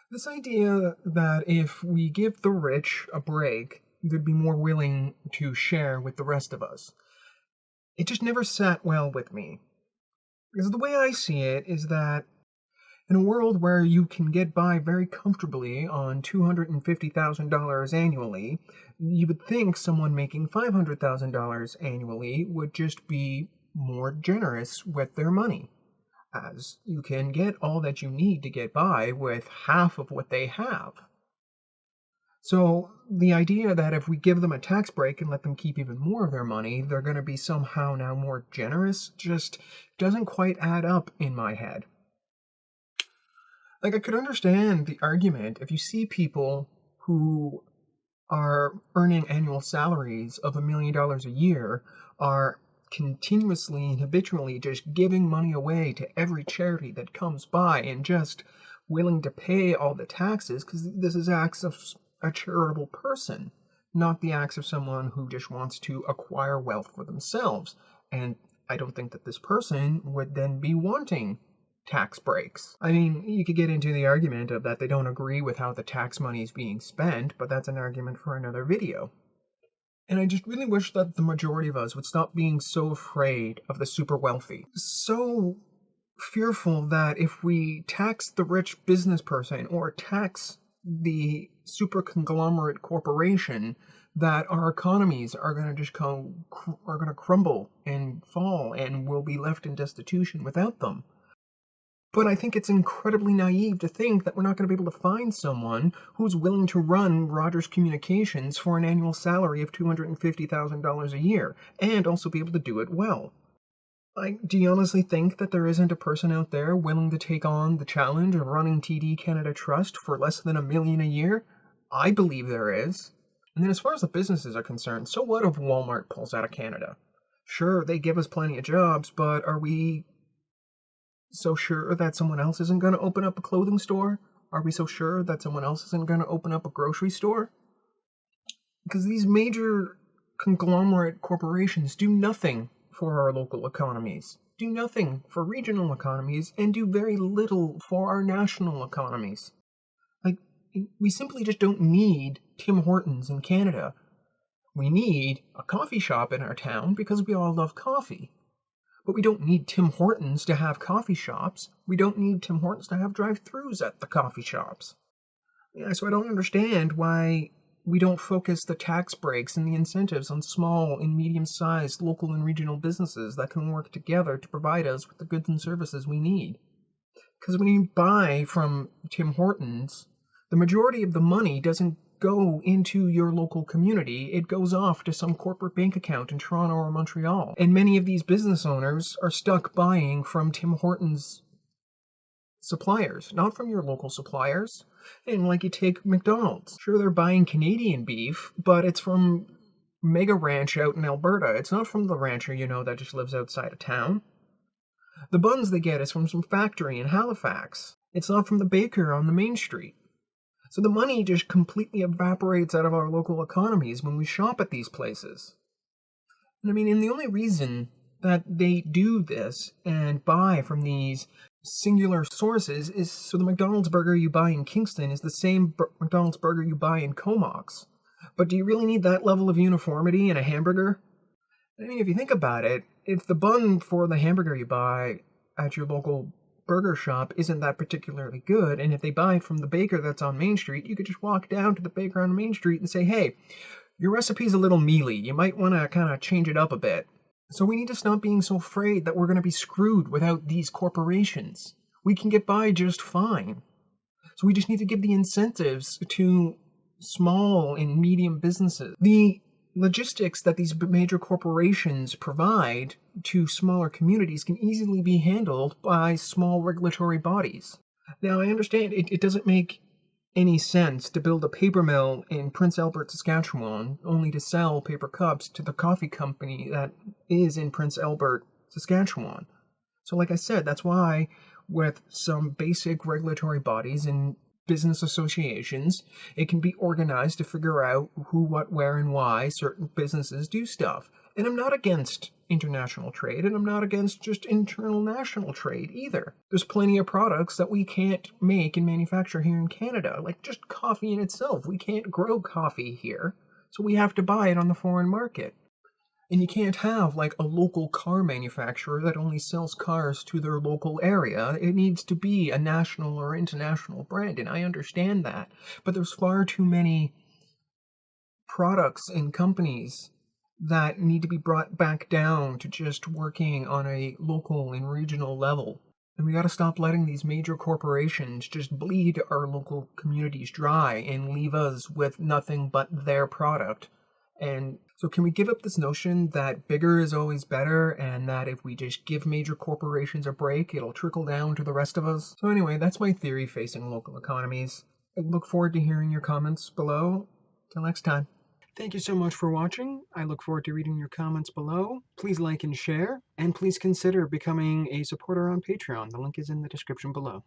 This idea that if we give the rich a break, they'd be more willing to share with the rest of us. It just never sat well with me. Because the way I see it is that in a world where you can get by very comfortably on $250,000 annually, you would think someone making $500,000 annually would just be more generous with their money, as you can get all that you need to get by with half of what they have. So the idea that if we give them a tax break and let them keep even more of their money, they're going to be somehow now more generous just doesn't quite add up in my head. Like, I could understand the argument if you see people who are earning annual salaries of $1 million a year are continuously and habitually just giving money away to every charity that comes by and just willing to pay all the taxes because this is acts of a charitable person, not the acts of someone who just wants to acquire wealth for themselves. And I don't think that this person would then be wanting tax breaks. I mean, you could get into the argument of that they don't agree with how the tax money is being spent, but that's an argument for another video. And I just really wish that the majority of us would stop being so afraid of the super wealthy. So fearful that if we tax the rich business person or tax the super conglomerate corporation, that our economies are going to just are going to crumble and fall and we'll be left in destitution without them. But I think it's incredibly naive to think that we're not going to be able to find someone who's willing to run Rogers Communications for an annual salary of $250,000 a year, and also be able to do it well. Like, do you honestly think that there isn't a person out there willing to take on the challenge of running TD Canada Trust for less than $1 million a year? I believe there is. And then as far as the businesses are concerned, so what if Walmart pulls out of Canada? Sure, they give us plenty of jobs, but are we so sure that someone else isn't going to open up a clothing store? Are we so sure that someone else isn't going to open up a grocery store? Because these major conglomerate corporations do nothing for our local economies, do nothing for regional economies, and do very little for our national economies. Like, we simply just don't need Tim Hortons in Canada. We need a coffee shop in our town because we all love coffee. But we don't need Tim Hortons to have coffee shops. We don't need Tim Hortons to have drive-thrus at the coffee shops. Yeah, so I don't understand why we don't focus the tax breaks and the incentives on small and medium-sized local and regional businesses that can work together to provide us with the goods and services we need. Because when you buy from Tim Hortons, the majority of the money doesn't go into your local community. It goes off to some corporate bank account in Toronto or Montreal. And many of these business owners are stuck buying from Tim Hortons suppliers, not from your local suppliers. And like you take McDonald's. Sure, they're buying Canadian beef, but it's from Mega Ranch out in Alberta. It's not from the rancher, that just lives outside of town. The buns they get is from some factory in Halifax. It's not from the baker on the main street. So the money just completely evaporates out of our local economies when we shop at these places. And I mean, and the only reason that they do this and buy from these singular sources is so the McDonald's burger you buy in Kingston is the same McDonald's burger you buy in Comox. But do you really need that level of uniformity in a hamburger? I mean, if you think about it, if the bun for the hamburger you buy at your local burger shop isn't that particularly good, and if they buy it from the baker that's on Main Street, you could just walk down to the baker on Main Street and say, hey, your recipe's a little mealy. You might want to kind of change it up a bit. So we need to stop being so afraid that we're going to be screwed without these corporations. We can get by just fine. So we just need to give the incentives to small and medium businesses. The logistics that these major corporations provide to smaller communities can easily be handled by small regulatory bodies. Now, I understand it doesn't make any sense to build a paper mill in Prince Albert, Saskatchewan, only to sell paper cups to the coffee company that is in Prince Albert, Saskatchewan. So like I said, that's why with some basic regulatory bodies and business associations. It can be organized to figure out who, what, where, and why certain businesses do stuff. And I'm not against international trade, and I'm not against just internal national trade either. There's plenty of products that we can't make and manufacture here in Canada, like just coffee in itself. We can't grow coffee here, so we have to buy it on the foreign market. And you can't have like a local car manufacturer that only sells cars to their local area. It needs to be a national or international brand, and I understand that. But there's far too many products and companies that need to be brought back down to just working on a local and regional level. And we got to stop letting these major corporations just bleed our local communities dry and leave us with nothing but their product. And so, can we give up this notion that bigger is always better and that if we just give major corporations a break, it'll trickle down to the rest of us? So, anyway, that's my theory facing local economies. I look forward to hearing your comments below. Till next time. Thank you so much for watching. I look forward to reading your comments below. Please like and share, and please consider becoming a supporter on Patreon. The link is in the description below.